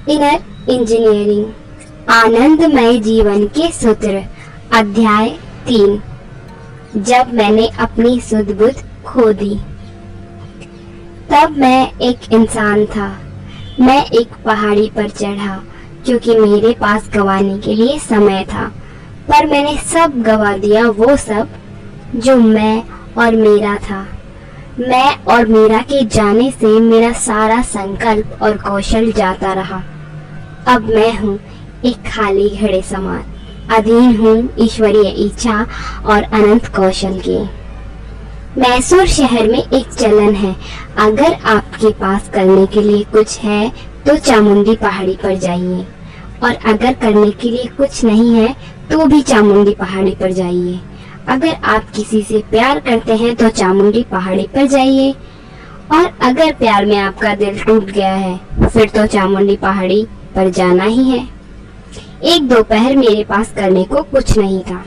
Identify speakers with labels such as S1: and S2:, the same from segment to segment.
S1: Inner engineering, आनंदमय जीवन के सूत्र। अध्याय 3। जब मैंने अपनी सुध बुध खो दी। तब मैं एक इंसान था। मैं एक पहाड़ी पर चढ़ा क्योंकि मेरे पास गंवाने के लिए समय था, पर मैंने सब गंवा दिया, वो सब जो मैं और मेरा था। मैं और मेरा के जाने से मेरा सारा संकल्प और कौशल जाता रहा। अब मैं हूँ एक खाली घड़े समान, अधीन हूँ ईश्वरीय इच्छा और अनंत कौशल के। मैसूर शहर में एक चलन है, अगर आपके पास करने के लिए कुछ है तो चामुंडी पहाड़ी पर जाइए, और अगर करने के लिए कुछ नहीं है तो भी चामुंडी पहाड़ी पर जाइए। अगर आप किसी से प्यार करते हैं तो चामुंडी पहाड़ी पर जाइए, और अगर प्यार में आपका दिल टूट गया है फिर तो चामुंडी पहाड़ी पर जाना ही है। एक दोपहर मेरे पास करने को कुछ नहीं था,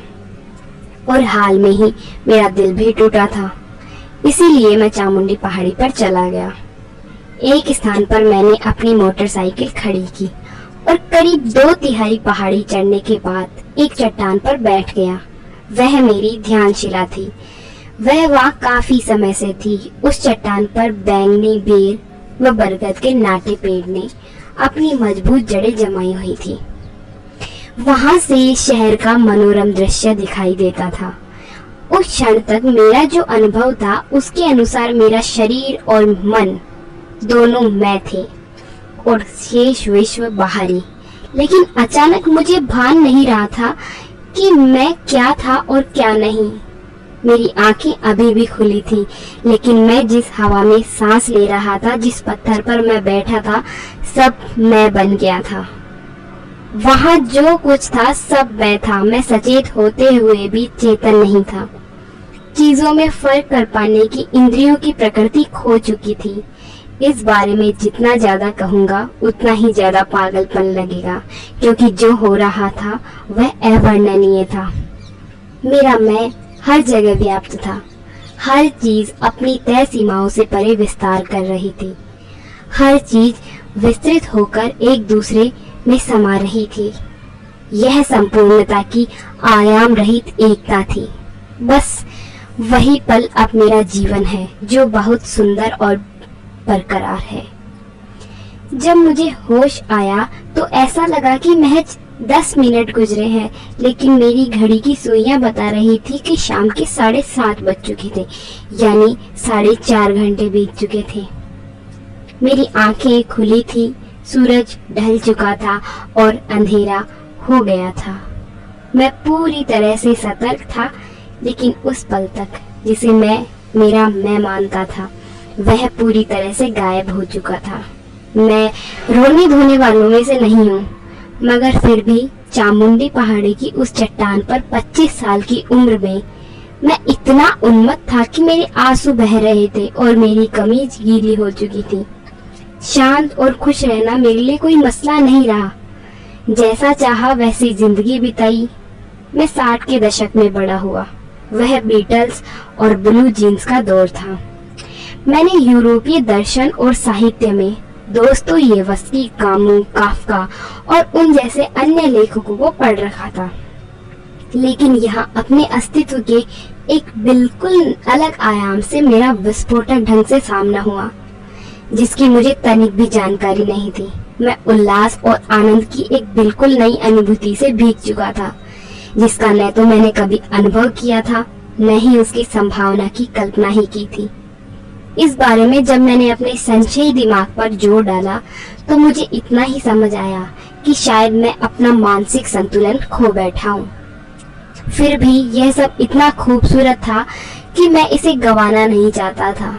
S1: और हाल में ही मेरा दिल भी टूटा था, इसीलिए मैं चामुंडी पहाड़ी पर चला गया। एक स्थान पर मैंने अपनी मोटरसाइकिल खड़ी की और करीब 2/3 पहाड़ी चढ़ने के बाद एक चट्टान पर बैठ गया। वह मेरी ध्यानशिला थी। वह वहाँ काफी समय से थी। उस चट्टान पर बैंगनी बेर व बरगद के नाटे पेड़ ने अपनी मजबूत जड़ें जमाई हुई थी। वहां से शहर का मनोरम दृश्य दिखाई देता था। उस क्षण तक मेरा जो अनुभव था उसके अनुसार मेरा शरीर और मन दोनों मैं थे और शेष विश्व बाहरी। लेकिन अचानक मुझे भान नहीं रहा था कि मैं क्या था और क्या नहीं। मेरी आंखें अभी भी खुली थी, लेकिन मैं जिस हवा में सांस ले रहा था, जिस पत्थर पर मैं बैठा था, सब मैं बन गया था। वहां जो कुछ था सब मैं था। मैं सचेत होते हुए भी चेतन नहीं था। चीजों में फर्क कर पाने की इंद्रियों की प्रकृति खो चुकी थी। इस बारे में जितना ज्यादा कहूंगा उतना ही ज्यादा पागलपन लगेगा, क्योंकि जो हो रहा था वह अवर्णनीय था। मेरा मैं हर जगह व्याप्त था। हर चीज अपनी तय सीमाओं से परे विस्तार कर रही थी। हर चीज विस्तृत होकर एक दूसरे में समा रही थी। यह संपूर्णता की आयाम रहित एकता थी। बस वही पल अब मेरा जीवन है, जो बहुत सुंदर और बरकरार है। जब मुझे होश आया तो ऐसा लगा कि महज 10 मिनट गुजरे हैं, लेकिन मेरी घड़ी की सुइयां बता रही थी कि शाम के 7:30 बज चुके थे, यानी 4.5 घंटे बीत चुके थे। मेरी आंखें खुली थी, सूरज ढल चुका था और अंधेरा हो गया था। मैं पूरी तरह से सतर्क था, लेकिन उस पल तक जिसे मेरा मैं मानता था वह पूरी तरह से गायब हो चुका था। मैं रोने धोने वालों में से नहीं हूँ, मगर फिर भी चामुंडी पहाड़ी की उस चट्टान पर 25 साल की उम्र में मैं इतना उन्मत्त था कि मेरे आंसू बह रहे थे और मेरी कमीज गीली हो चुकी थी। शांत और खुश रहना मेरे लिए कोई मसला नहीं रहा। जैसा चाहा वैसी जिंदगी बिताई। मैं 60 के दशक में बड़ा हुआ। वह बीटल्स और ब्लू जीन्स का दौर था। मैंने यूरोपीय दर्शन और साहित्य में दोस्तोयेवस्की, कामू, काफ्का और उन जैसे अन्य लेखकों को पढ़ रखा था, लेकिन यहाँ अपने अस्तित्व के एक बिल्कुल अलग आयाम से मेरा विस्फोटक ढंग से सामना हुआ, जिसकी मुझे तनिक भी जानकारी नहीं थी। मैं उल्लास और आनंद की एक बिल्कुल नई अनुभूति से भीग चुका था, जिसका न तो मैंने कभी अनुभव किया था, न ही उसकी संभावना की कल्पना ही की थी। इस बारे में जब मैंने अपने संशयी दिमाग पर जोर डाला तो मुझे इतना ही समझ आया कि शायद मैं अपना मानसिक संतुलन खो बैठा हूँ। फिर भी यह सब इतना खूबसूरत था कि मैं इसे गंवाना नहीं चाहता था।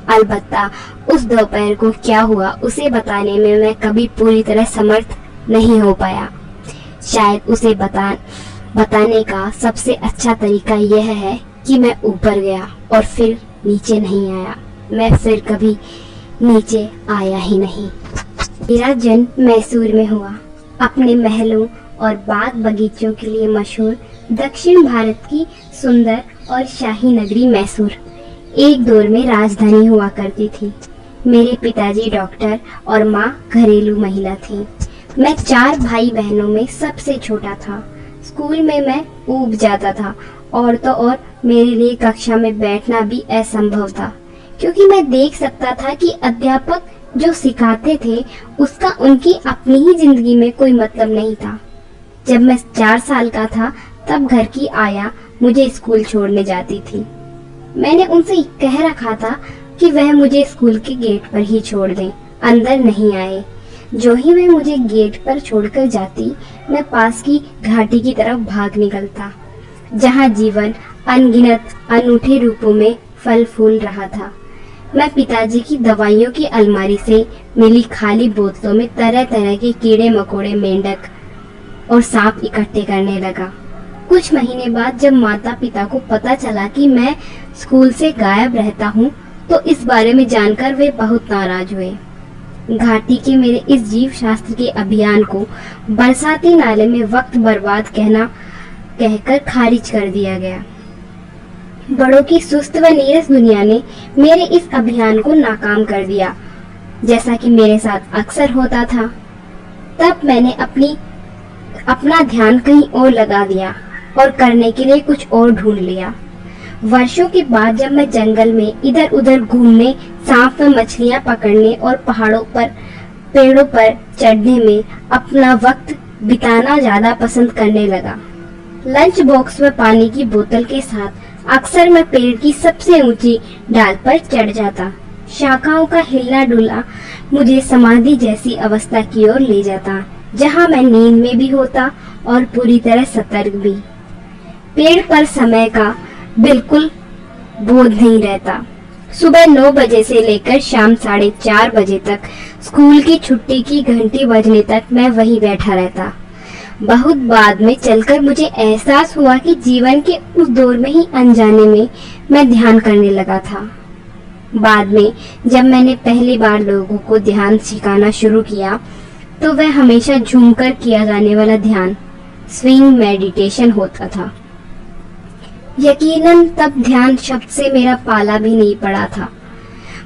S1: अलबत्ता उस दोपहर को क्या हुआ उसे बताने में मैं कभी पूरी तरह समर्थ नहीं हो पाया। शायद उसे बताने का सबसे अच्छा तरीका यह है कि मैं ऊपर गया और फिर नीचे नहीं आया। मैं फिर कभी नीचे आया ही नहीं। मेरा जन्म मैसूर में हुआ, अपने महलों और बाग बगीचों के लिए मशहूर दक्षिण भारत की सुंदर और शाही नगरी मैसूर एक दौर में राजधानी हुआ करती थी। मेरे पिताजी डॉक्टर और माँ घरेलू महिला थी। मैं 4 भाई बहनों में सबसे छोटा था। स्कूल में मैं ऊब जाता था और तो और मेरे लिए कक्षा में बैठना भी असंभव था, क्योंकि मैं देख सकता था कि अध्यापक जो सिखाते थे उसका उनकी अपनी ही जिंदगी में कोई मतलब नहीं था। जब मैं 4 साल का था तब घर की आया मुझे स्कूल छोड़ने जाती थी। मैंने उनसे कह रखा था कि वह मुझे स्कूल के गेट पर ही छोड़ दें, अंदर नहीं आए। जो ही वह मुझे गेट पर छोड़कर जाती, मैं पास की घाटी की तरफ भाग निकलता, जहाँ जीवन अनगिनत अनूठे रूपों में फल फूल रहा था। मैं पिताजी की दवाइयों की अलमारी से मिली खाली बोतलों में तरह तरह के कीड़े मकोड़े, मेंढक और सांप इकट्ठे करने लगा। कुछ महीने बाद जब माता पिता को पता चला कि मैं स्कूल से गायब रहता हूँ, तो इस बारे में जानकर वे बहुत नाराज हुए। घाटी के मेरे इस जीव शास्त्र के अभियान को बरसाती नाले में वक्त बर्बाद कहकर खारिज कर दिया गया। बड़ों की सुस्त व नीरस दुनिया ने मेरे इस अभियान को नाकाम कर दिया, जैसा कि मेरे साथ अक्सर होता था। तब मैंने अपना ध्यान कहीं और लगा दिया और करने के लिए कुछ और ढूंढ लिया। वर्षों के बाद जब मैं जंगल में इधर उधर घूमने, सांप व मछलियां पकड़ने और पेड़ों पर चढ़ने में अपना वक्त बिताना ज्यादा पसंद करने लगा। लंच बॉक्स व पानी की बोतल के साथ अक्सर मैं पेड़ की सबसे ऊंची डाल पर चढ़ जाता। शाखाओं का हिलना डुलना मुझे समाधि जैसी अवस्था की ओर ले जाता, जहां मैं नींद में भी होता और पूरी तरह सतर्क भी। पेड़ पर समय का बिल्कुल बोध नहीं रहता। सुबह 9 बजे से लेकर शाम 4:30 बजे तक, स्कूल की छुट्टी की घंटी बजने तक मैं वहीं बैठा रहता। बहुत बाद में चलकर मुझे एहसास हुआ कि जीवन के उस दौर में ही अनजाने में मैं ध्यान करने लगा था। बाद में जब मैंने पहली बार लोगों को ध्यान सिखाना शुरू किया, तो वह हमेशा झूमकर किया जाने वाला ध्यान, स्विंग मेडिटेशन होता था। यकीनन तब ध्यान शब्द से मेरा पाला भी नहीं पड़ा था।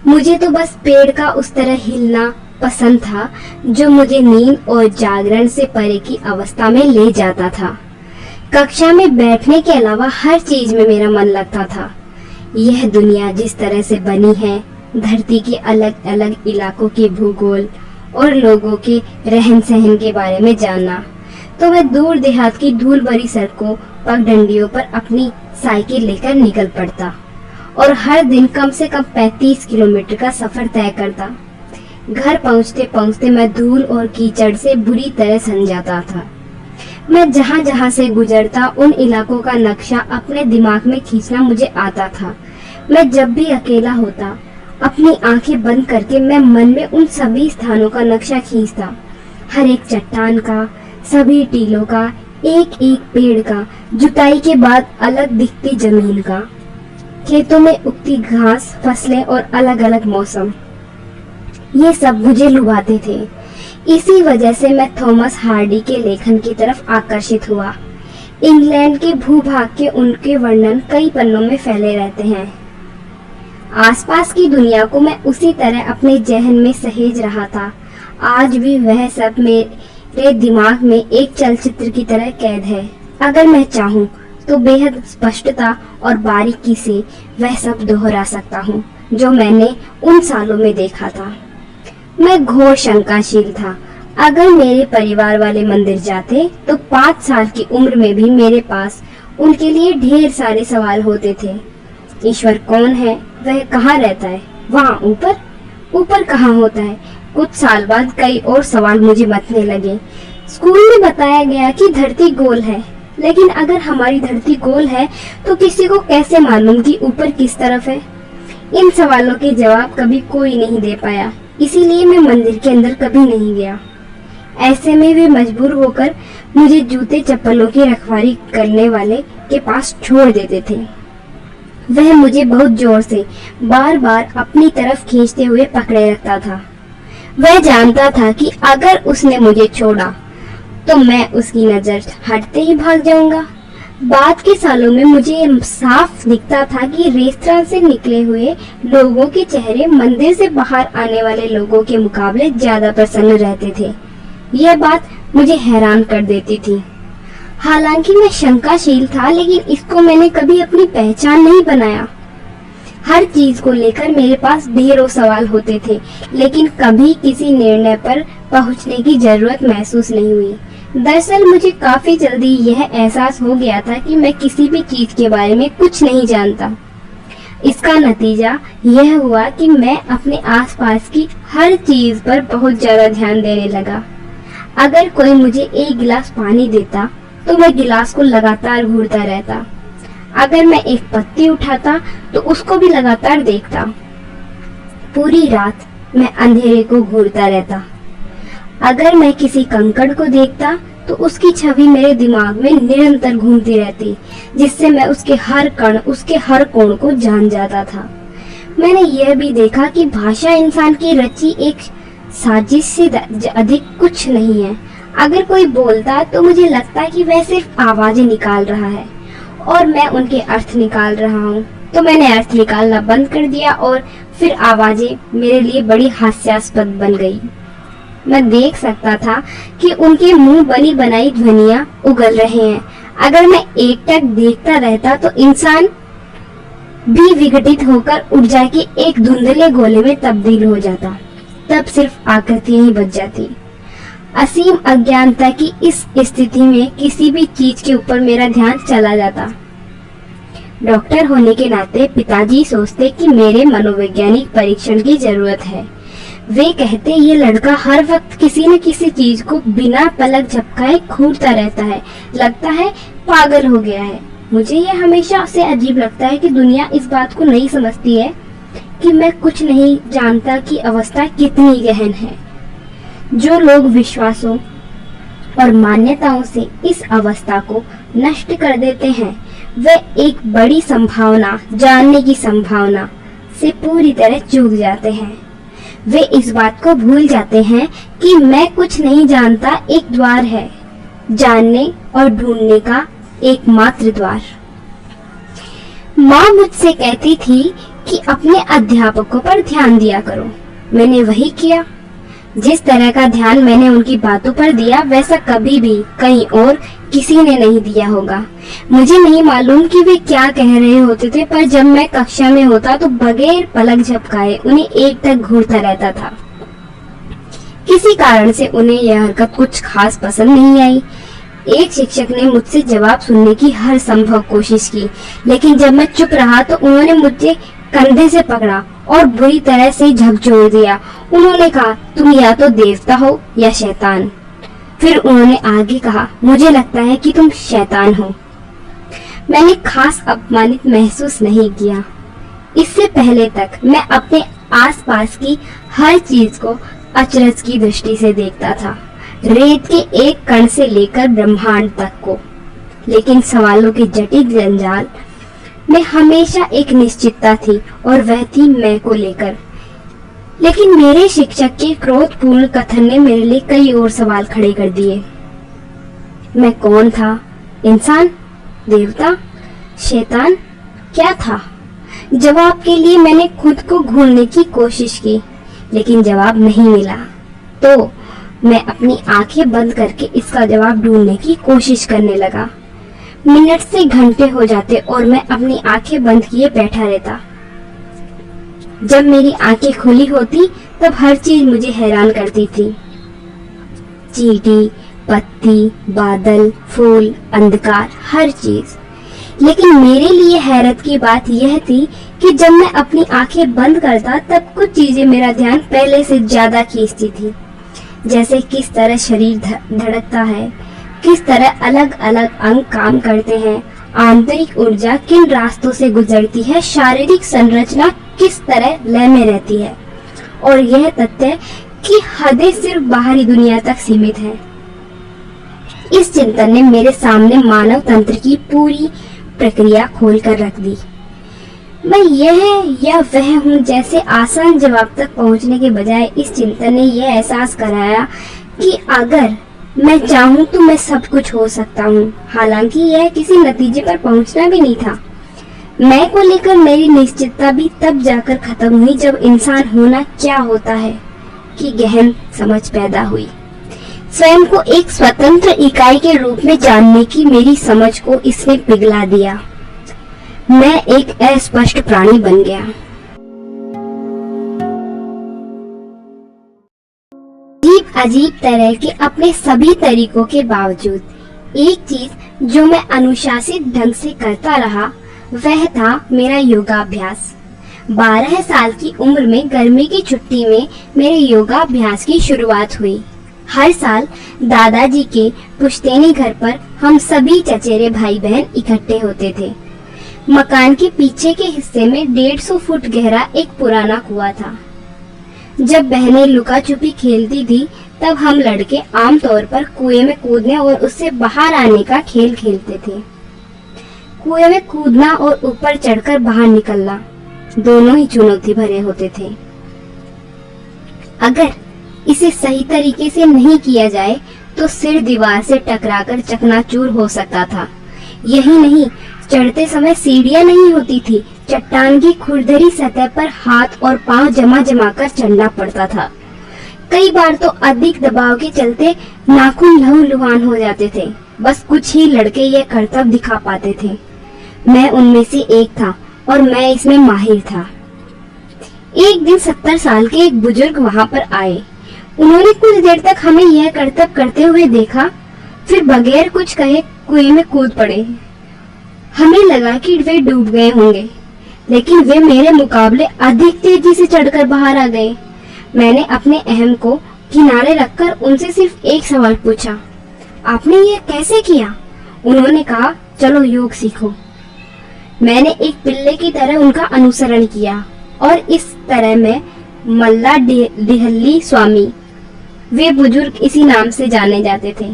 S1: मुझे तो बस पेड़ का उस तरह हिलना पसंद था जो मुझे नींद और जागरण से परे की अवस्था में ले जाता था। कक्षा में बैठने के अलावा हर चीज में मेरा मन लगता था। यह दुनिया जिस तरह से बनी है, धरती के अलग अलग इलाकों के भूगोल और लोगों के रहन सहन के बारे में जानना, तो मैं दूर देहात की धूल भरी सड़कों, पगडंडियों पर अपनी साइकिल लेकर निकल पड़ता और हर दिन कम से कम 35 किलोमीटर का सफर तय करता। घर पहुंचते पहुंचते मैं धूल और कीचड़ से बुरी तरह सन जाता था। मैं जहां जहां से गुजरता उन इलाकों का नक्शा अपने दिमाग में खींचना मुझे आता था। मैं जब भी अकेला होता, अपनी आंखें बंद करके मैं मन में उन सभी स्थानों का नक्शा खींचता, हर एक चट्टान का, सभी टीलों का, एक एक पेड़ का, जुताई के बाद अलग दिखती जमीन का, खेतों में उगती घास, फसलें और अलग अलग मौसम, ये सब मुझे लुभाते थे। इसी वजह से मैं थॉमस हार्डी के लेखन की तरफ आकर्षित हुआ। इंग्लैंड के भूभाग के उनके वर्णन कई पन्नों में फैले रहते हैं। आसपास की दुनिया को मैं उसी तरह अपने जहन में सहेज रहा था। आज भी वह सब मेरे दिमाग में एक चलचित्र की तरह कैद है। अगर मैं चाहूँ तो बेहद स्पष्टता और बारीकी से वह सब दोहरा सकता हूँ जो मैंने उन सालों में देखा था। मैं घोर शंकाशील था। अगर मेरे परिवार वाले मंदिर जाते तो 5 साल की उम्र में भी मेरे पास उनके लिए ढेर सारे सवाल होते थे। ईश्वर कौन है? वह कहाँ रहता है? वहाँ ऊपर? ऊपर कहाँ होता है? कुछ साल बाद कई और सवाल मुझे मचने लगे। स्कूल में बताया गया कि धरती गोल है, लेकिन अगर हमारी धरती गोल है तो किसी को कैसे मालूम कि ऊपर किस तरफ है? इन सवालों के जवाब कभी कोई नहीं दे पाया, इसीलिए मैं मंदिर के अंदर कभी नहीं गया। ऐसे में वे मजबूर होकर मुझे जूते चप्पलों की रखवाली करने वाले के पास छोड़ देते थे। वह मुझे बहुत जोर से बार बार अपनी तरफ खींचते हुए पकड़े रखता था। वह जानता था कि अगर उसने मुझे छोड़ा तो मैं उसकी नजर हटते ही भाग जाऊंगा। बाद के सालों में मुझे साफ दिखता था कि रेस्तरां से निकले हुए लोगों के चेहरे मंदिर से बाहर आने वाले लोगों के मुकाबले ज्यादा प्रसन्न रहते थे। यह बात मुझे हैरान कर देती थी। हालांकि मैं शंकाशील था, लेकिन इसको मैंने कभी अपनी पहचान नहीं बनाया। हर चीज को लेकर मेरे पास ढेरों सवाल होते थे, लेकिन कभी किसी निर्णय पर पहुंचने की जरूरत महसूस नहीं हुई। दरअसल मुझे काफी जल्दी यह एहसास हो गया था कि मैं किसी भी चीज के बारे में कुछ नहीं जानता। इसका नतीजा यह हुआ कि मैं अपने आसपास की हर चीज पर बहुत ज्यादा ध्यान देने लगा। अगर कोई मुझे एक गिलास पानी देता तो मैं गिलास को लगातार घूरता रहता। अगर मैं एक पत्ती उठाता तो उसको भी लगातार देखता। पूरी रात मैं अंधेरे को घूरता रहता। अगर मैं किसी कंकड़ को देखता तो उसकी छवि मेरे दिमाग में निरंतर घूमती रहती, जिससे मैं उसके हर कण, उसके हर कोण को जान जाता था। मैंने यह भी देखा कि भाषा इंसान की रची एक साजिश से अधिक कुछ नहीं है। अगर कोई बोलता तो मुझे लगता कि वह सिर्फ आवाजें निकाल रहा है और मैं उनके अर्थ निकाल रहा हूँ। तो मैंने अर्थ निकालना बंद कर दिया और फिर आवाजें मेरे लिए बड़ी हास्यास्पद बन गई। मैं देख सकता था कि उनके मुंह बनी बनाई ध्वनियां उगल रहे हैं। अगर मैं एकटक देखता रहता तो इंसान भी विघटित होकर ऊर्जा के एक धुंधले गोले में तब्दील हो जाता। तब सिर्फ आकृतियां ही बच जाती। असीम अज्ञानता की इस स्थिति में किसी भी चीज के ऊपर मेरा ध्यान चला जाता। डॉक्टर होने के नाते पिताजी सोचते कि मेरे मनोवैज्ञानिक परीक्षण की जरूरत है। वे कहते ये लड़का हर वक्त किसी न किसी चीज को बिना पलक झपकाए घूरता रहता है, लगता है पागल हो गया है। मुझे यह हमेशा से अजीब लगता है कि दुनिया इस बात को नहीं समझती है कि मैं कुछ नहीं जानता की अवस्था कितनी गहन है। जो लोग विश्वासों और मान्यताओं से इस अवस्था को नष्ट कर देते हैं, वे एक बड़ी संभावना, जानने की संभावना से पूरी तरह चूक जाते हैं। वे इस बात को भूल जाते हैं कि मैं कुछ नहीं जानता एक द्वार है, जानने और ढूंढने का एकमात्र द्वार। माँ मुझसे कहती थी कि अपने अध्यापकों पर ध्यान दिया करो। मैंने वही किया। जिस तरह का ध्यान मैंने उनकी बातों पर दिया, वैसा कभी भी कहीं और किसी ने नहीं दिया होगा। मुझे नहीं मालूम कि वे क्या कह रहे होते थे, पर जब मैं कक्षा में होता तो बगैर पलक झपकाए उन्हें एकटक घूरता रहता था। किसी कारण से उन्हें यह हरकत कुछ खास पसंद नहीं आई। एक शिक्षक ने मुझसे जवाब सुनने की हर संभव कोशिश की, लेकिन जब मैं चुप रहा तो उन्होंने मुझे कंधे से पकड़ा और बुरी तरह से झकझोर दिया। उन्होंने कहा, तुम या तो देवता हो या शैतान। फिर उन्होंने आगे कहा, मुझे लगता है कि तुम शैतान हो। मैंने खास अपमानित महसूस नहीं किया। इससे पहले तक मैं अपने आसपास की हर चीज को अचरज की दृष्टि से देखता था, रेत के एक कण से लेकर ब्रह्मांड तक को। लेकिन सवालों के जटिल जंजाल में हमेशा एक निश्चितता थी, और वह थी मैं को लेकर। लेकिन मेरे शिक्षक के क्रोधपूर्ण कथन ने मेरे लिए कई और सवाल खड़े कर दिए। मैं कौन था? इंसान? देवता? शैतान? क्या था? जवाब के लिए मैंने खुद को ढूंढने की कोशिश की, लेकिन जवाब नहीं मिला। तो मैं अपनी आंखें बंद करके इसका जवाब ढूंढने की कोशिश करने लगा। मिनट से घंटे हो जाते और मैं अपनी आंखें बंद किए बैठा रहता। जब मेरी आंखें खुली होती तब हर चीज मुझे हैरान करती थी। चींटी, पत्ती, बादल, फूल, अंधकार, हर चीज। लेकिन मेरे लिए हैरत की बात यह थी कि जब मैं अपनी आंखें बंद करता तब कुछ चीजें मेरा ध्यान पहले से ज्यादा खींचती थी। जैसे किस तरह शरीर धड़कता है, किस तरह अलग अलग अंग काम करते हैं, आंतरिक ऊर्जा किन रास्तों से गुजरती है, शारीरिक संरचना किस तरह लय में रहती है, और यह तथ्य कि हदें सिर्फ बाहरी दुनिया तक सीमित है। इस चिंतन ने मेरे सामने मानव तंत्र की पूरी प्रक्रिया खोल कर रख दी। मैं यह या वह हूँ जैसे आसान जवाब तक पहुँचने के बजाय इस चिंतन ने यह एहसास कराया कि अगर मैं चाहूँ तो मैं सब कुछ हो सकता हूँ। हालांकि यह किसी नतीजे पर पहुँचना भी नहीं था। मैं को लेकर मेरी निश्चितता भी तब जाकर खत्म हुई जब इंसान होना क्या होता है की गहन समझ पैदा हुई। स्वयं को एक स्वतंत्र इकाई के रूप में जानने की मेरी समझ को इसने पिघला दिया। मैं एक अस्पष्ट प्राणी बन गया। अजीब अजीब तरह के अपने सभी तरीकों के बावजूद एक चीज जो मैं अनुशासित ढंग से करता रहा वह था मेरा योगाभ्यास। 12 साल की उम्र में गर्मी की छुट्टी में मेरे योगाभ्यास की शुरुआत हुई। हर साल दादाजी के पुश्तैनी घर पर हम सभी चचेरे भाई बहन इकट्ठे होते थे। मकान के पीछे के हिस्से में 150 फुट गहरा एक पुराना कुआं था। जब बहनें लुका छुपी खेलती थी तब हम लड़के आमतौर पर कुएं में कूदने और उससे बाहर आने का खेल खेलते थे। कुएं में कूदना और ऊपर चढ़कर बाहर निकलना दोनों ही चुनौती भरे होते थे। अगर इसे सही तरीके से नहीं किया जाए तो सिर दीवार से टकराकर चकनाचूर हो सकता था। यही नहीं, चढ़ते समय सीढ़ियां नहीं होती थी, चट्टान की खुरदरी सतह पर हाथ और पांव जमा जमा कर चढ़ना पड़ता था। कई बार तो अधिक दबाव के चलते नाखून लहूलुहान हो जाते थे। बस कुछ ही लड़के ये करतब दिखा पाते थे। मैं उनमें से एक था और मैं इसमें माहिर था। एक दिन 70 साल के एक बुजुर्ग वहां पर आए। उन्होंने कुछ देर तक हमें यह करतब करते हुए देखा, फिर बगैर कुछ कहे कुएं में कूद पड़े। हमें लगा कि वे डूब गए होंगे, लेकिन वे मेरे मुकाबले अधिक तेजी से चढ़कर बाहर आ गए। मैंने अपने अहम को किनारे रखकर उनसे सिर्फ एक सवाल पूछा, आपने ये कैसे किया? उन्होंने कहा, चलो योग सीखो। मैंने एक पिल्ले की तरह उनका अनुसरण किया और इस तरह मैं मल्ला डिहल्ली स्वामी, वे बुजुर्ग इसी नाम से जाने जाते थे,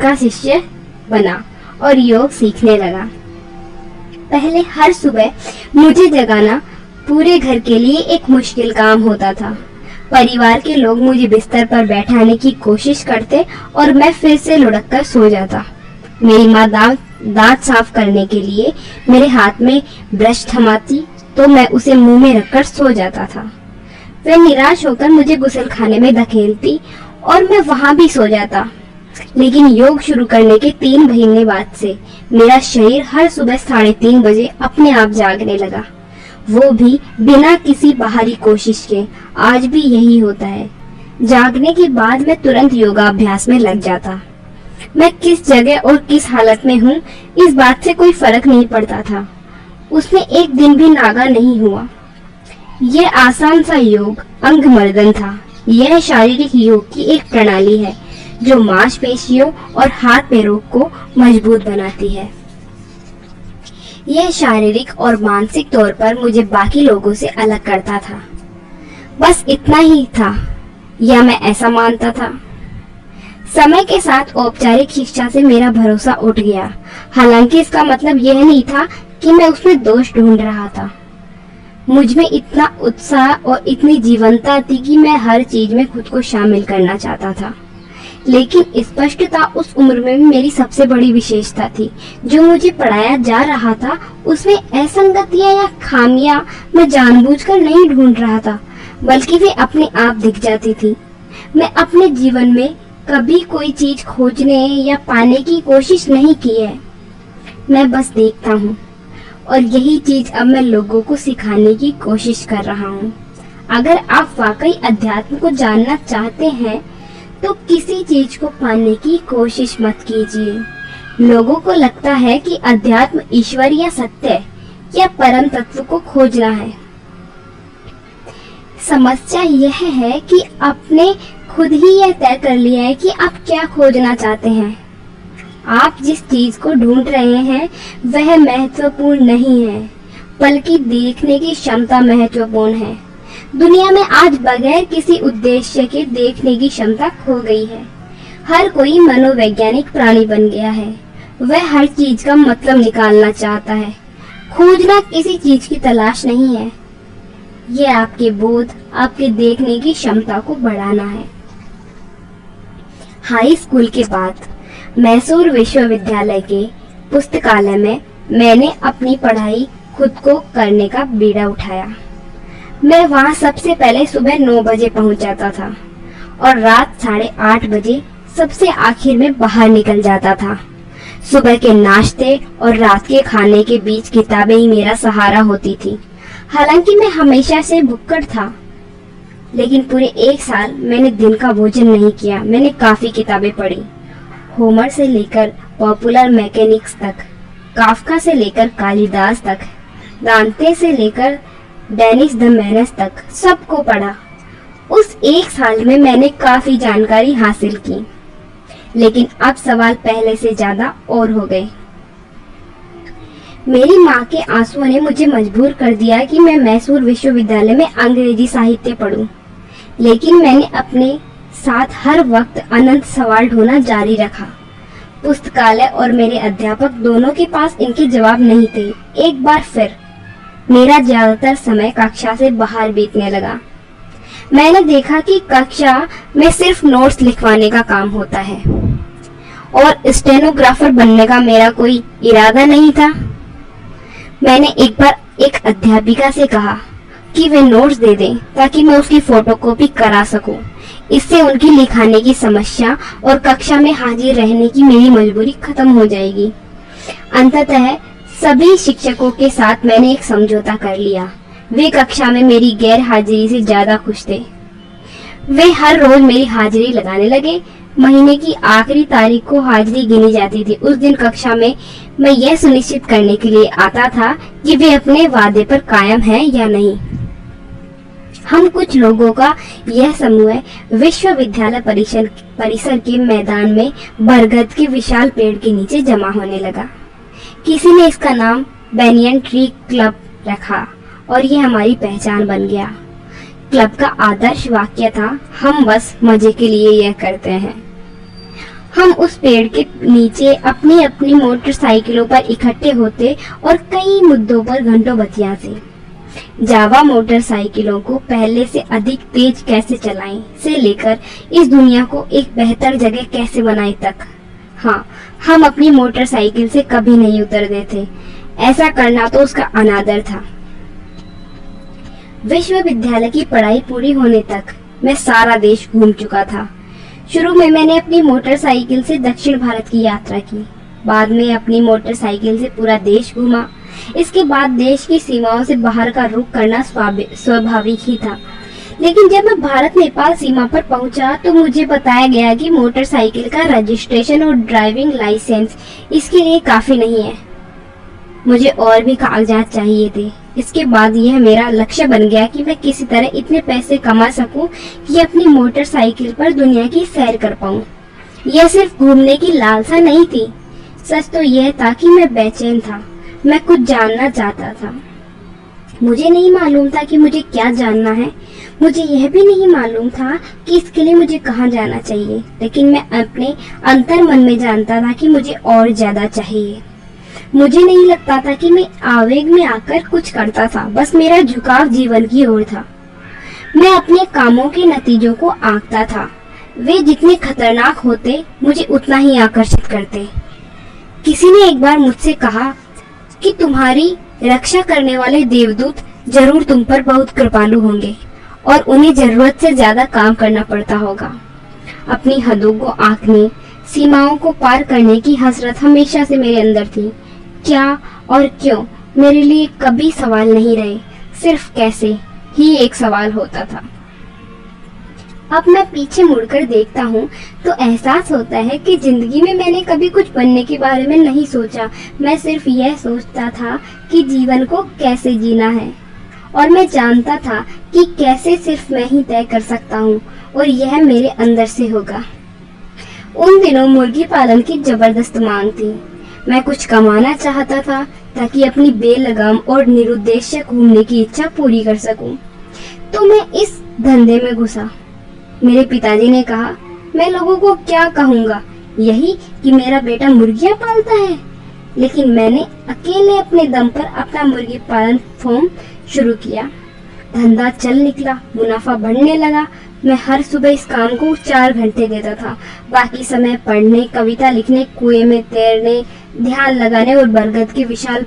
S1: का शिष्य बना और योग सीखने लगा। पहले हर सुबह मुझे जगाना पूरे घर के लिए एक मुश्किल काम होता था। परिवार के लोग मुझे बिस्तर पर बैठाने की कोशिश करते और मैं फिर से लुढ़क कर सो जाता। मेरी माँ दांत साफ करने के लिए मेरे हाथ में ब्रश थमाती तो मैं उसे मुंह में रखकर सो जाता था। वे निराश होकर मुझे गुसलखाने में धकेलती और मैं वहां भी सो जाता। लेकिन योग शुरू करने के 3 महीने बाद से मेरा शरीर हर सुबह 3:30 बजे अपने आप जागने लगा, वो भी बिना किसी बाहरी कोशिश के। आज भी यही होता है। जागने के बाद मैं तुरंत योगाभ्यास में लग जाता। मैं किस जगह और किस हालत में हूँ इस बात से कोई फर्क नहीं पड़ता था। उसमें एक दिन भी नागा नहीं हुआ। यह आसान सा योग अंगमर्दन था। यह शारीरिक योग की एक प्रणाली है जो मांसपेशियों और हाथ पैरों को मजबूत बनाती है। यह शारीरिक और मानसिक तौर पर मुझे बाकी लोगों से अलग करता था। बस इतना ही था, या मैं ऐसा मानता था। समय के साथ औपचारिक शिक्षा से मेरा भरोसा उठ गया। हालांकि इसका मतलब यह नहीं था कि मैं उसमें दोष ढूंढ रहा था। मुझ में इतना उत्साह और इतनी जीवंतता थी कि मैं हर चीज में खुद को शामिल करना चाहता था। लेकिन स्पष्टता उस उम्र में मेरी सबसे बड़ी विशेषता थी। जो मुझे पढ़ाया जा रहा था उसमें असंगतियां या खामियां मैं जानबूझकर नहीं ढूंढ रहा था, बल्कि वे अपने आप दिख जाती थी। मैं अपने जीवन में कभी कोई चीज खोजने या पाने की कोशिश नहीं की है। मैं बस देखता हूँ और यही चीज अब मैं लोगों को सिखाने की कोशिश कर रहा हूँ। अगर आप वाकई अध्यात्म को जानना चाहते हैं तो किसी चीज को पाने की कोशिश मत कीजिए। लोगों को लगता है कि अध्यात्म ईश्वर या सत्य या परम तत्व को खोजना है। समस्या यह है कि आपने खुद ही यह तय कर लिया है कि आप क्या खोजना चाहते हैं। आप जिस चीज को ढूंढ रहे हैं वह महत्वपूर्ण नहीं है, बल्कि देखने की क्षमता महत्वपूर्ण है। दुनिया में आज बगैर किसी उद्देश्य के देखने की क्षमता खो गई है। हर कोई मनोवैज्ञानिक प्राणी बन गया है। वह हर चीज का मतलब निकालना चाहता है। खोजना किसी चीज की तलाश नहीं है, ये आपके बोध, आपके देखने की क्षमता को बढ़ाना है। हाई स्कूल के बाद मैसूर विश्वविद्यालय के पुस्तकालय में मैंने अपनी पढ़ाई खुद को करने का बीड़ा उठाया। मैं वहां सबसे पहले सुबह 9 बजे पहुंच जाता था और रात 8:30 बजे सबसे आखिर में बाहर निकल जाता था। सुबह के नाश्ते और रात के खाने के बीच किताबें ही मेरा सहारा होती थी। हालांकि मैं हमेशा से भुक्कड़ था, लेकिन पूरे 1 साल मैंने दिन का भोजन नहीं किया। मैंने काफी किताबें पढ़ी, होमर से लेकर पॉपुलर मैकेनिक्स तक, काफका से लेकर कालिदास तक, दांते से लेकर डेनिस द मेनास तक, सबको पढ़ा। उस 1 साल में मैंने काफी जानकारी हासिल की, लेकिन अब सवाल पहले से ज्यादा और हो गए। मेरी माँ के आंसुओं ने मुझे मजबूर कर दिया कि मैं मैसूर विश्वविद्यालय में अंग्रेजी साहित्य पढूं, लेकिन मैंने अपने साथ हर वक्त अनंत सवाल ढूंढना जारी रखा। पुस्तकालय और मेरे अध्यापक दोनों के पास इनके जवाब नहीं थे। एक बार फिर मेरा ज्यादातर समय कक्षा से बाहर बीतने लगा। मैंने देखा कि कक्षा में सिर्फ नोट्स लिखवाने का काम होता है और स्टेनोग्राफर बनने का मेरा कोई इरादा नहीं था। मैंने एक बार एक अध्यापिका से कहा कि वे नोट्स दे दें ताकि मैं उसकी फोटोकॉपी करा सकूं। इससे उनकी लिखाने की समस्या और कक्षा में हाजिर रहने की मेरी मजबूरी खत्म हो जाएगी। अंततः सभी शिक्षकों के साथ मैंने एक समझौता कर लिया। वे कक्षा में मेरी गैर हाजिरी से ज्यादा खुश थे। वे हर रोज मेरी हाजिरी लगाने लगे। महीने की आखिरी तारीख को हाजिरी गिनी जाती थी। उस दिन कक्षा में मैं यह सुनिश्चित करने के लिए आता था कि वे अपने वादे पर कायम हैं या नहीं। हम कुछ लोगों का यह समूह विश्वविद्यालय परिसर के मैदान में बरगद के विशाल पेड़ के नीचे जमा होने लगा। किसी ने इसका नाम बैनियन ट्री क्लब रखा और यह हमारी पहचान बन गया। क्लब का आदर्श वाक्य था, हम बस मजे के लिए यह करते हैं। हम उस पेड़ के नीचे अपनी अपनी मोटरसाइकिलों पर इकट्ठे होते और कई मुद्दों पर घंटों बतियाते। जावा मोटरसाइकिलों को पहले से अधिक तेज कैसे चलाएं से लेकर इस दुनिया को एक बेहतर जगह कैसे बनाएं तक। हाँ, हम अपनी मोटरसाइकिल से कभी नहीं उतरते थे। ऐसा करना तो उसका अनादर था। विश्वविद्यालय की पढ़ाई पूरी होने तक मैं सारा देश घूम चुका था। शुरू में मैंने अपनी मोटरसाइकिल से दक्षिण भारत की यात्रा की, बाद में अपनी मोटरसाइकिल से पूरा देश घूमा। इसके बाद देश की सीमाओं से बाहर का रुख करना स्वाभाविक ही था। लेकिन जब मैं भारत नेपाल सीमा पर पहुंचा तो मुझे बताया गया कि मोटरसाइकिल का रजिस्ट्रेशन और ड्राइविंग लाइसेंस इसके लिए काफी नहीं है। मुझे और भी कागजात चाहिए थे। इसके बाद यह मेरा लक्ष्य बन गया कि मैं किसी तरह इतने पैसे कमा सकूं कि अपनी मोटरसाइकिल पर दुनिया की सैर कर पाऊं। यह सिर्फ घूमने की लालसा नहीं थी, सच तो यह था कि मैं बेचैन था। मैं कुछ जानना चाहता था। मुझे नहीं मालूम था कि मुझे क्या जानना है। मुझे यह भी नहीं मालूम था कि इसके लिए मुझे कहाँ जाना चाहिए, लेकिन मैं अपने अंतर मन में जानता था कि मुझे और ज्यादा चाहिए। मुझे नहीं लगता था कि मैं आवेग में आकर कुछ करता था, बस मेरा झुकाव जीवन की ओर था। मैं अपने कामों के नतीजों को आंकता था। वे जितने खतरनाक होते मुझे उतना ही आकर्षित करते। किसी ने एक बार मुझसे कहा कि तुम्हारी रक्षा करने वाले देवदूत जरूर तुम पर बहुत कृपालु होंगे और उन्हें जरूरत से ज्यादा काम करना पड़ता होगा। अपनी हदों को आंकने, सीमाओं को पार करने की हसरत हमेशा से मेरे अंदर थी। क्या और क्यों मेरे लिए कभी सवाल नहीं रहे, सिर्फ कैसे ही एक सवाल होता था। अब मैं पीछे मुड़कर देखता हूँ तो एहसास होता है कि जिंदगी में मैंने कभी कुछ बनने के बारे में नहीं सोचा। मैं सिर्फ यह सोचता था कि जीवन को कैसे जीना है, और मैं जानता था कि कैसे सिर्फ मैं ही तय कर सकता हूँ और यह मेरे अंदर से होगा। उन दिनों मुर्गी पालन की जबरदस्त मांग थी। मैं कुछ कमाना चाहता था ताकि अपनी बेलगाम और निरुद्देश्य घूमने की इच्छा पूरी कर सकूं। तो मैं इस धंधे में घुसा। मेरे पिताजी ने कहा, मैं लोगों को क्या कहूँगा, यही कि मेरा बेटा मुर्गियाँ पालता है। लेकिन मैंने अकेले अपने दम पर अपना मुर्गी पालन फॉर्म शुरू किया। धंधा चल निकला, मुनाफा बढ़ने लगा। मैं हर सुबह इस काम को 4 घंटे देता था। बाकी समय पढ़ने, कविता लिखने, कुएं में तैरने, ध्यान लगाने और बरगद के विशाल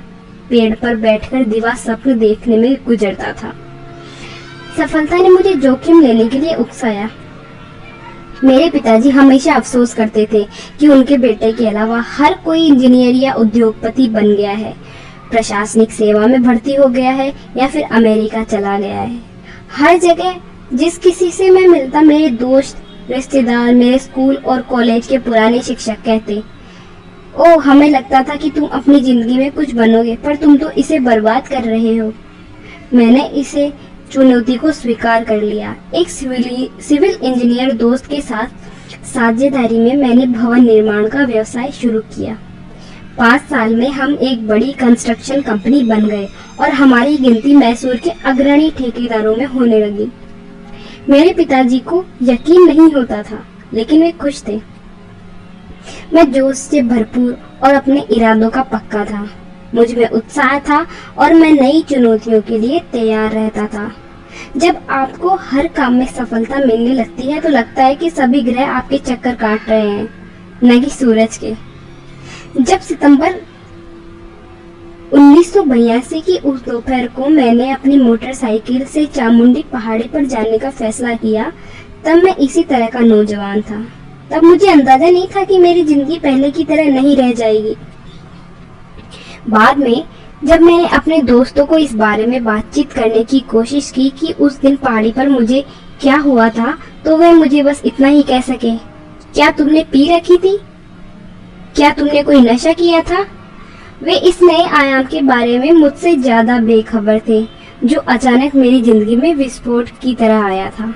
S1: पेड़ पर बैठकर दिवा स्वप्न देखने में गुजरता था। सफलता ने मुझे जोखिम लेने के लिए उकसाया। मेरे पिताजी हमेशा अफसोस करते थे कि उनके बेटे के अलावा हर कोई इंजीनियर या उद्योगपति बन गया है, प्रशासनिक सेवा में भर्ती हो गया है या फिर अमेरिका चला गया है। हर जगह जिस किसी से मैं मिलता, मेरे दोस्त, रिश्तेदार, मेरे स्कूल और कॉलेज के पुराने शिक्षक कहते, ओ हमें लगता था कि तुम अपनी जिंदगी में कुछ बनोगे, पर तुम तो इसे बर्बाद कर रहे हो। मैंने इसे चुनौती को स्वीकार कर लिया। एक सिविल इंजीनियर दोस्त के साथ साझेदारी में मैंने भवन निर्माण का व्यवसाय शुरू किया। 5 साल में हम एक बड़ी कंस्ट्रक्शन कंपनी बन गए और हमारी गिनती मैसूर के अग्रणी ठेकेदारों में होने लगी। मेरे पिताजी को यकीन नहीं होता था, लेकिन वे खुश थे। मैं जोश से भरपूर और अपने इरादों का पक्का था। मुझ में उत्साह था और मैं नई चुनौतियों के लिए तैयार रहता था। जब आपको हर काम में सफलता मिलने लगती है तो लगता है कि सभी ग्रह आपके चक्कर काट रहे हैं, न कि सूरज के। जब सितंबर 1982 की उस दोपहर को मैंने अपनी मोटरसाइकिल से चामुंडी पहाड़ी पर जाने का फैसला किया, तब मैं इसी तरह का नौजवान था। तब मुझे अंदाजा नहीं था कि मेरी जिंदगी पहले की तरह नहीं रह जाएगी। बाद में जब मैंने अपने दोस्तों को इस बारे में बातचीत करने की कोशिश की कि उस दिन पहाड़ी पर मुझे क्या हुआ था, तो वे मुझे बस इतना ही कह सके, क्या तुमने पी रखी थी? क्या तुमने कोई नशा किया था? वे इस नए आयाम के बारे में मुझसे ज्यादा बेखबर थे, जो अचानक मेरी जिंदगी में विस्फोट की तरह आया था।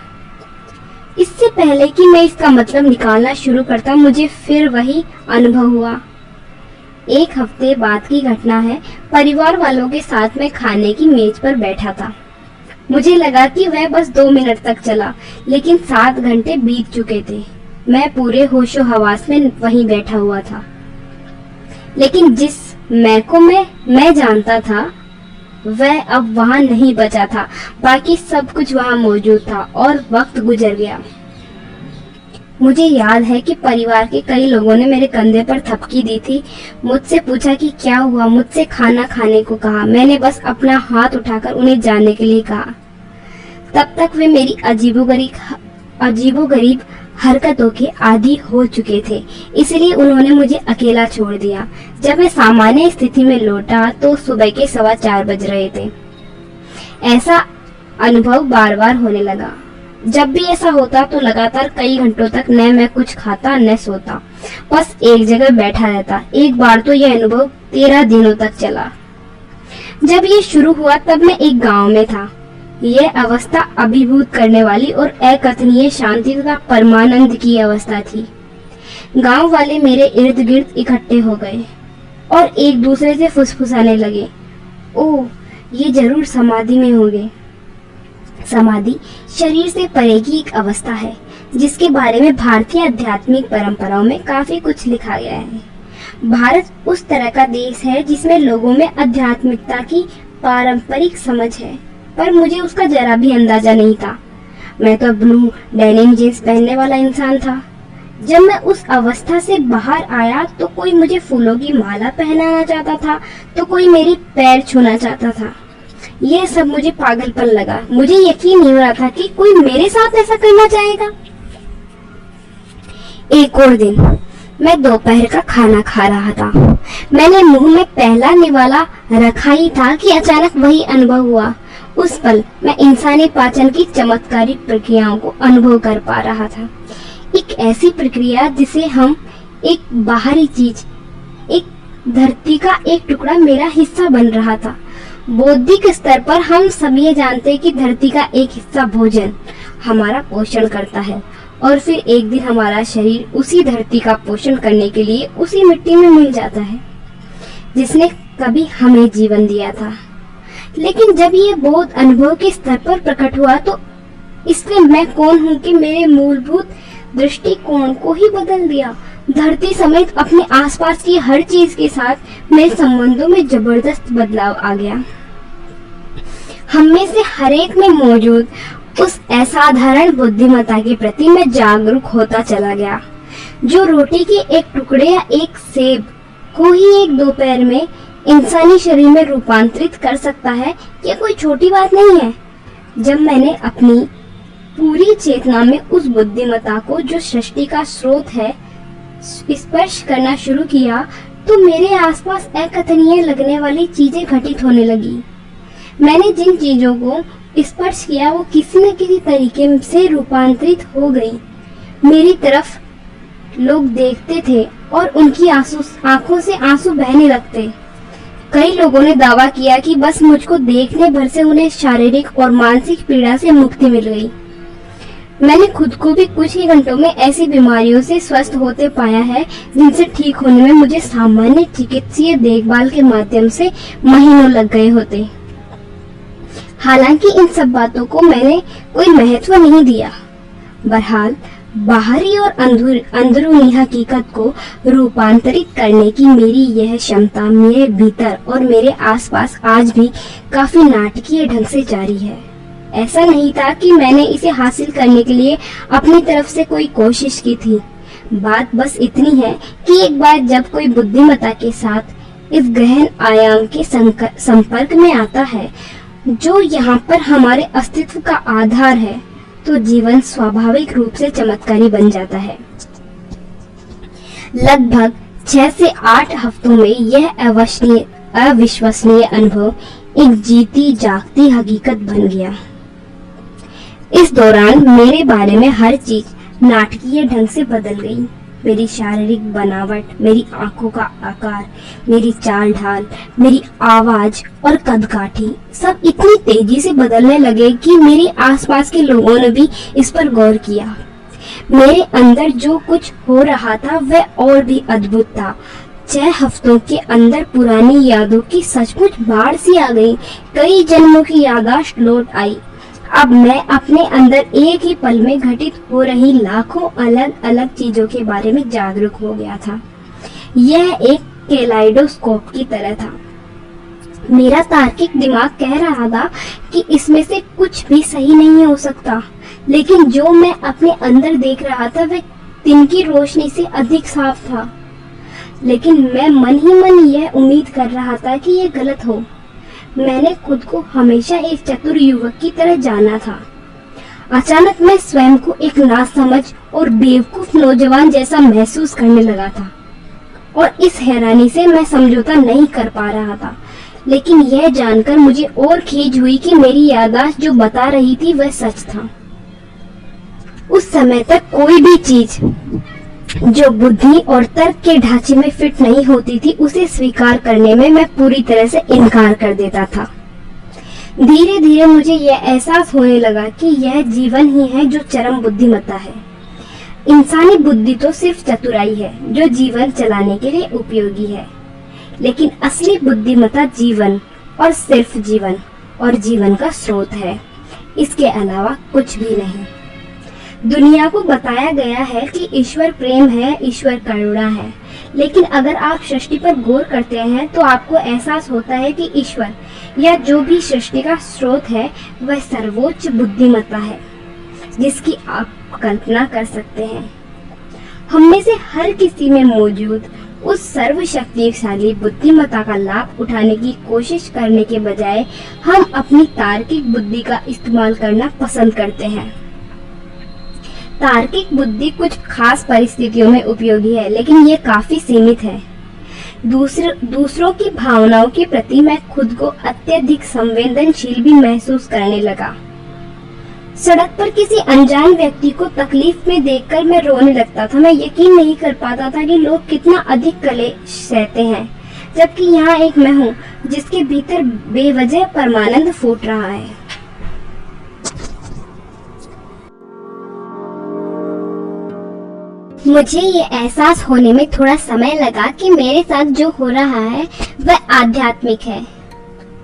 S1: इससे पहले कि मैं इसका मतलब निकालना शुरू करता, मुझे फिर वही अनुभव हुआ। 1 हफ्ते बाद की घटना है। परिवार वालों के साथ मैं खाने की मेज पर बैठा था। मुझे लगा कि वह बस 2 मिनट तक चला, लेकिन 7 घंटे बीत चुके थे। मैं पूरे होशो हवास में वहीं बैठा हुआ था, लेकिन जिस मैं को मैं जानता था वह अब वहां नहीं बचा था। बाकी सब कुछ वहां मौजूद था और वक्त गुजर गया। मुझे याद है कि परिवार के कई लोगों ने मेरे कंधे पर थपकी दी थी, मुझसे पूछा कि क्या हुआ, मुझसे खाना खाने को कहा। मैंने बस अपना हाथ उठाकर उन्हें जाने के लिए कहा। तब तक वे मेरी अजीबोगरीब हरकतों के आदी हो चुके थे, इसलिए उन्होंने मुझे अकेला छोड़ दिया। जब मैं सामान्य स्थिति में लौटा तो सुबह के 4:15 बज रहे थे। ऐसा अनुभव बार बार होने लगा। जब भी ऐसा होता तो लगातार कई घंटों तक न मैं कुछ खाता न सोता, बस एक जगह बैठा रहता। एक बार तो यह अनुभव 13 दिनों तक चला। जब ये शुरू हुआ तब मैं एक गांव में था। यह अवस्था अभिभूत करने वाली और अकथनीय शांति तथा परमानंद की अवस्था थी। गांव वाले मेरे इर्द गिर्द इकट्ठे हो गए और एक दूसरे से फुसफुसाने लगे, ओह ये जरूर समाधि में होंगे। समाधि शरीर से परे की एक अवस्था है जिसके बारे में भारतीय आध्यात्मिक परंपराओं में काफी कुछ लिखा गया है। भारत उस तरह का देश है जिसमें लोगों में आध्यात्मिकता की पारंपरिक समझ है, पर मुझे उसका जरा भी अंदाजा नहीं था। मैं तो ब्लू डेनिम जींस पहनने वाला इंसान था। जब मैं उस अवस्था से बाहर आया तो कोई मुझे फूलों की माला पहनाना चाहता था, तो कोई मेरी पैर छूना चाहता था। यह सब मुझे पागलपन लगा। मुझे यकीन नहीं हो रहा था कि कोई मेरे साथ ऐसा करना चाहेगा। एक और दिन मैं दोपहर का खाना खा रहा था। मैंने मुंह में पहला निवाला रखा ही था कि अचानक वही अनुभव हुआ। उस पल मैं इंसानी पाचन की चमत्कारिक प्रक्रियाओं को अनुभव कर पा रहा था। एक ऐसी प्रक्रिया जिसे हम एक बाहरी चीज, एक धरती का एक टुकड़ा मेरा हिस्सा बन रहा था। बौद्धिक स्तर पर हम सब ये जानते हैं कि धरती का एक हिस्सा भोजन हमारा पोषण करता है और फिर एक दिन हमारा शरीर उसी धरती का पोषण करने के लिए उसी मिट्टी में मिल जाता है जिसने कभी हमें जीवन दिया था। लेकिन जब ये बोध अनुभव के स्तर पर प्रकट हुआ तो इसलिए मैं कौन हूँ कि मेरे मूलभूत दृष्टिकोण को ही बदल दिया। धरती समेत अपने आसपास की हर चीज के साथ मेरे संबंधों में जबरदस्त बदलाव आ गया। हम में से हर एक में मौजूद उस असाधारण बुद्धिमत्ता के प्रति मैं जागरूक होता चला गया, जो रोटी के एक टुकड़े या एक सेब को ही एक दोपहर में इंसानी शरीर में रूपांतरित कर सकता है। ये कोई छोटी बात नहीं है। जब मैंने अपनी पूरी चेतना में उस बुद्धिमत्ता को जो सृष्टि का स्रोत है स्पर्श करना शुरू किया तो मेरे आसपास अकथनीय लगने वाली चीजें घटित होने लगी। मैंने जिन चीजों को स्पर्श किया वो किसी न किसी तरीके से रूपांतरित हो गई। मेरी तरफ लोग देखते थे और उनकी आंखों से आंसू बहने लगते। कई लोगों ने दावा किया कि बस मुझको देखने भर से उन्हें शारीरिक और मानसिक पीड़ा से मुक्ति मिल गई। मैंने खुद को भी कुछ ही घंटों में ऐसी बीमारियों से स्वस्थ होते पाया है जिनसे ठीक होने में मुझे सामान्य चिकित्सीय देखभाल के माध्यम से महीनों लग गए होते। हालांकि इन सब बातों को मैंने कोई महत्व नहीं दिया। बहरहाल बाहरी और अंदरूनी हकीकत को रूपांतरित करने की मेरी यह क्षमता मेरे भीतर और मेरे आसपास आज भी काफी नाटकीय ढंग से जारी है। ऐसा नहीं था कि मैंने इसे हासिल करने के लिए अपनी तरफ से कोई कोशिश की थी। बात बस इतनी है कि एक बार जब कोई बुद्धिमत्ता के साथ इस गहन आयाम के संपर्क में आता है जो यहाँ पर हमारे अस्तित्व का आधार है, तो जीवन स्वाभाविक रूप से चमत्कारी बन जाता है। लगभग 6 से 8 हफ्तों में यह अविश्वसनीय अनुभव एक जीती जागती हकीकत बन गया। इस दौरान मेरे बारे में हर चीज नाटकीय ढंग से बदल गई। मेरी शारीरिक बनावट, मेरी आंखों का आकार, मेरी चाल ढाल, मेरी आवाज और कदकाठी सब इतनी तेजी से बदलने लगे कि मेरे आसपास के लोगों ने भी इस पर गौर किया। मेरे अंदर जो कुछ हो रहा था वह और भी अद्भुत था। 6 हफ्तों के अंदर पुरानी यादों की सचमुच बाढ़ सी आ गई। कई जन्मों की याददाश्त लौट आई। अब मैं अपने अंदर एक ही पल में घटित हो रही लाखों अलग अलग चीजों के बारे में जागरूक हो गया था। यह एक कैलाइडोस्कोप की तरह था। मेरा तार्किक दिमाग कह रहा था कि इसमें से कुछ भी सही नहीं हो सकता, लेकिन जो मैं अपने अंदर देख रहा था वह दिन की रोशनी से अधिक साफ था। लेकिन मैं मन ही मन यह उम्मीद कर रहा था कि यह गलत हो। मैंने खुद को हमेशा एक चतुर युवक की तरह जाना था। अचानक मैं स्वयं को एक नासमझ और बेवकूफ नौजवान जैसा महसूस करने लगा था और इस हैरानी से मैं समझौता नहीं कर पा रहा था। लेकिन यह जानकर मुझे और खीज हुई कि मेरी याददाश्त जो बता रही थी वह सच था। उस समय तक कोई भी चीज जो बुद्धि और तर्क के ढांचे में फिट नहीं होती थी उसे स्वीकार करने में मैं पूरी तरह से इनकार कर देता था। धीरे धीरे मुझे यह एहसास होने लगा कि यह जीवन ही है जो चरम बुद्धिमत्ता है। इंसानी बुद्धि तो सिर्फ चतुराई है जो जीवन चलाने के लिए उपयोगी है, लेकिन असली बुद्धिमत्ता जीवन और सिर्फ जीवन और जीवन का स्रोत है, इसके अलावा कुछ भी नहीं। दुनिया को बताया गया है कि ईश्वर प्रेम है, ईश्वर करुणा है, लेकिन अगर आप सृष्टि पर गौर करते हैं तो आपको एहसास होता है कि ईश्वर या जो भी सृष्टि का स्रोत है वह सर्वोच्च बुद्धिमत्ता है जिसकी आप कल्पना कर सकते हैं। हम में से हर किसी में मौजूद उस सर्वशक्तिशाली बुद्धिमत्ता का लाभ उठाने की कोशिश करने के बजाय हम अपनी तार्किक बुद्धि का इस्तेमाल करना पसंद करते हैं। तार्किक बुद्धि कुछ खास परिस्थितियों में उपयोगी है, लेकिन ये काफी सीमित है। दूसरों की भावनाओं के प्रति मैं खुद को अत्यधिक संवेदनशील भी महसूस करने लगा। सड़क पर किसी अनजान व्यक्ति को तकलीफ में देखकर मैं रोने लगता था। मैं यकीन नहीं कर पाता था कि लोग कितना अधिक क्लेश सहते हैं, जबकि यहाँ एक मैं हूँ जिसके भीतर बेवजह परमानंद फूट रहा है। मुझे ये एहसास होने में थोड़ा समय लगा कि मेरे साथ जो हो रहा है वह आध्यात्मिक है।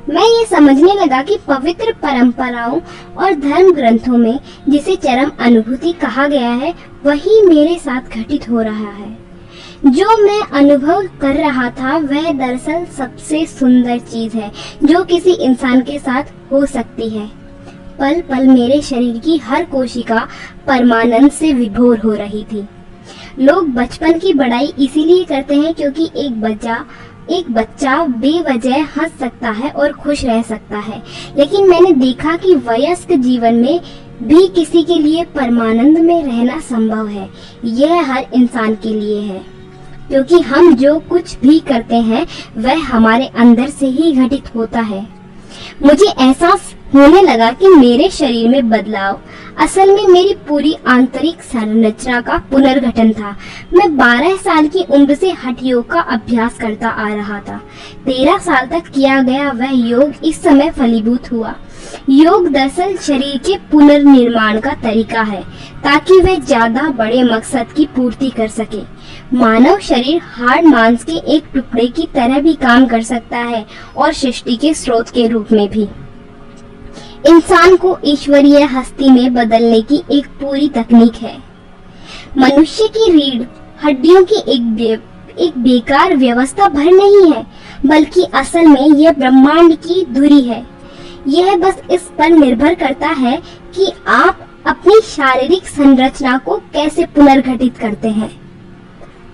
S1: मैं ये समझने लगा कि पवित्र परंपराओं और धर्म ग्रंथों में जिसे चरम अनुभूति कहा गया है वही मेरे साथ घटित हो रहा है। जो मैं अनुभव कर रहा था वह दरअसल सबसे सुंदर चीज है जो किसी इंसान के साथ हो सकती है। पल पल मेरे शरीर की हर कोशिका परमानंद से विभोर हो रही थी। लोग बचपन की बड़ाई इसीलिए करते हैं क्योंकि एक बच्चा बेवजह हंस सकता है और खुश रह सकता है, लेकिन मैंने देखा कि वयस्क जीवन में भी किसी के लिए परमानंद में रहना संभव है। यह हर इंसान के लिए है, क्योंकि हम जो कुछ भी करते हैं वह हमारे अंदर से ही घटित होता है। मुझे एहसास होने लगा कि मेरे शरीर में बदलाव असल में मेरी पूरी आंतरिक संरचना का पुनर्गठन था। मैं 12 साल की उम्र से हठ योग का अभ्यास करता आ रहा था। 13 साल तक किया गया वह योग इस समय फलीभूत हुआ। योग दरअसल शरीर के पुनर्निर्माण का तरीका है, ताकि वह ज्यादा बड़े मकसद की पूर्ति कर सके। मानव शरीर हाड़ मांस के एक टुकड़े की तरह भी काम कर सकता है और सृष्टि के स्रोत के रूप में भी। इंसान को ईश्वरीय हस्ती में बदलने की एक पूरी तकनीक है। मनुष्य की रीढ़ हड्डियों की एक बेकार व्यवस्था भर नहीं है, बल्कि असल में यह ब्रह्मांड की धुरी है। यह बस इस पर निर्भर करता है कि आप अपनी शारीरिक संरचना को कैसे पुनर्गठित करते हैं।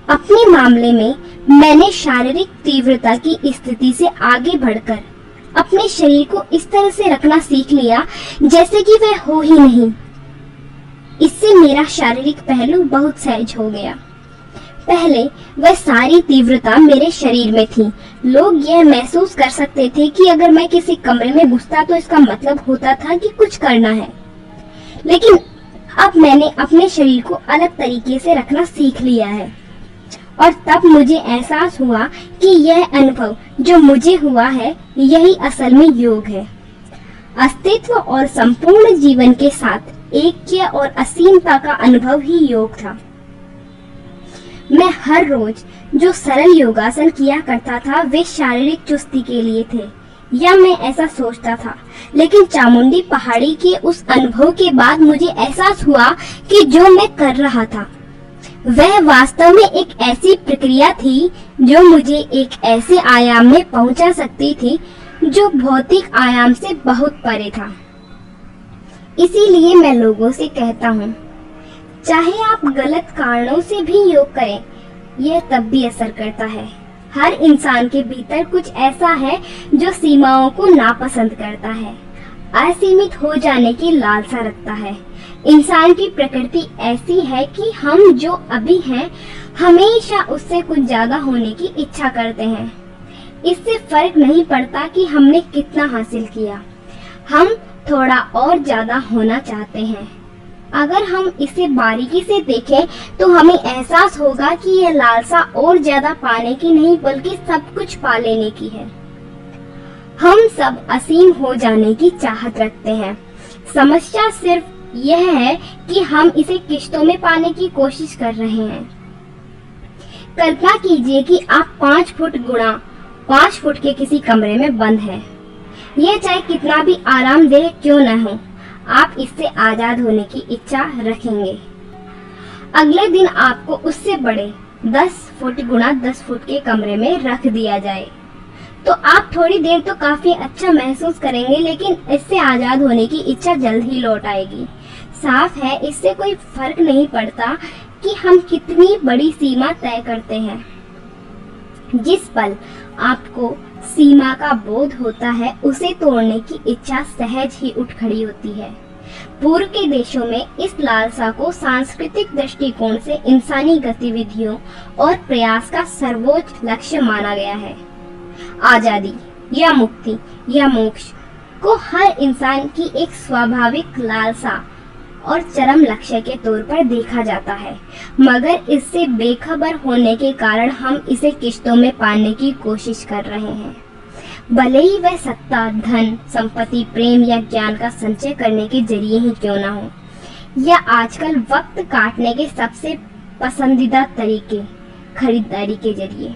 S1: अपने मामले में मैंने शारीरिक तीव्रता की स्थिति से आगे बढ़कर अपने शरीर को इस तरह से रखना सीख लिया जैसे कि वह हो ही नहीं। इससे मेरा शारीरिक पहलू बहुत सहज हो गया। पहले वह सारी तीव्रता मेरे शरीर में थी। लोग यह महसूस कर सकते थे कि अगर मैं किसी कमरे में घुसता तो इसका मतलब होता था कि कुछ करना है। लेकिन अब मैंने अपने शरीर को अलग तरीके से रखना सीख लिया है, और तब मुझे एहसास हुआ कि यह अनुभव जो मुझे हुआ है यही असल में योग है। अस्तित्व और संपूर्ण जीवन के साथ ऐक्य और असीमता का अनुभव ही योग था। मैं हर रोज जो सरल योगासन किया करता था वे शारीरिक चुस्ती के लिए थे, या मैं ऐसा सोचता था। लेकिन चामुंडी पहाड़ी के उस अनुभव के बाद मुझे एहसास हुआ कि जो मैं कर रहा था वह वास्तव में एक ऐसी प्रक्रिया थी जो मुझे एक ऐसे आयाम में पहुंचा सकती थी जो भौतिक आयाम से बहुत परे था। इसीलिए मैं लोगों से कहता हूँ, चाहे आप गलत कारणों से भी योग करें, यह तब भी असर करता है। हर इंसान के भीतर कुछ ऐसा है जो सीमाओं को नापसंद करता है, असीमित हो जाने की लालसा रखता है। इंसान की प्रकृति ऐसी है कि हम जो अभी हैं हमेशा उससे कुछ ज्यादा होने की इच्छा करते हैं। इससे फर्क नहीं पड़ता कि हमने कितना हासिल किया, हम थोड़ा और ज्यादा होना चाहते हैं। अगर हम इसे बारीकी से देखें तो हमें एहसास होगा कि यह लालसा और ज्यादा पाने की नहीं बल्कि सब कुछ पा लेने की है। हम सब असीम हो जाने की चाहत रखते हैं। समस्या सिर्फ यह है कि हम इसे किश्तों में पाने की कोशिश कर रहे हैं। कल्पना कीजिए कि आप 5 फुट गुणा 5 फुट के किसी कमरे में बंद हैं। यह चाहे कितना भी आरामदेह क्यों न हो, आप इससे आजाद होने की इच्छा रखेंगे। अगले दिन आपको उससे बड़े 10 फुट गुणा 10 फुट के कमरे में रख दिया जाए तो आप थोड़ी देर तो काफी अच्छा महसूस करेंगे, लेकिन इससे आजाद होने की इच्छा जल्द ही लौट आएगी। साफ है, इससे कोई फर्क नहीं पड़ता कि हम कितनी बड़ी सीमा तय करते हैं। जिस पल आपको सीमा का बोध होता है उसे तोड़ने की इच्छा सहज ही उठ खड़ी होती है। पूर्व के देशों में इस लालसा को सांस्कृतिक दृष्टिकोण से इंसानी गतिविधियों और प्रयास का सर्वोच्च लक्ष्य माना गया है। आजादी या मुक्ति या मोक्ष को हर इंसान की एक स्वाभाविक लालसा और चरम लक्ष्य के तौर पर देखा जाता है, मगर इससे बेखबर होने के कारण हम इसे किश्तों में पाने की कोशिश कर रहे हैं। भले ही वह सत्ता, धन, संपत्ति, प्रेम या ज्ञान का संचय करने के जरिए ही क्यों ना हो, या आजकल वक्त काटने के सबसे पसंदीदा तरीके खरीदारी के जरिए।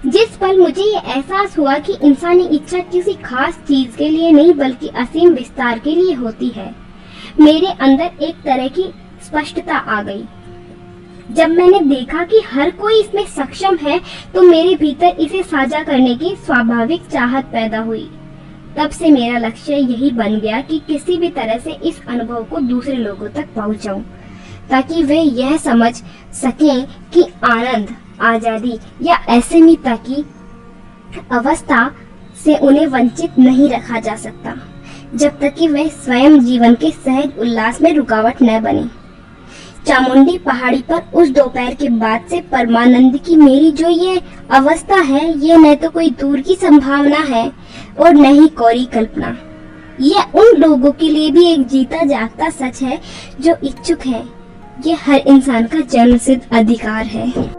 S1: जिस पल मुझे ये एहसास हुआ कि इंसानी इच्छा किसी खास चीज के लिए नहीं बल्कि असीम विस्तार के लिए होती है, मेरे अंदर एक तरह की स्पष्टता आ गई। जब मैंने देखा कि हर कोई इसमें सक्षम है तो मेरे भीतर इसे साझा करने की स्वाभाविक चाहत पैदा हुई। तब से मेरा लक्ष्य यही बन गया कि किसी भी तरह से इस अनुभव को दूसरे लोगों तक पहुंचाऊं, ताकि वे यह समझ सकें कि आनंद, आजादी या असीमितता की अवस्था से उन्हें वंचित नहीं रखा जा सकता। जब तक कि वह स्वयं जीवन के सहज उल्लास में रुकावट न बने। चामुंडी पहाड़ी पर उस दोपहर के बाद से परमानंद की मेरी जो ये अवस्था है, ये न तो कोई दूर की संभावना है और न ही कोरी कल्पना। ये उन लोगों के लिए भी एक जीता जागता सच है जो इच्छुक है। ये हर इंसान का जन्मसिद्ध अधिकार है।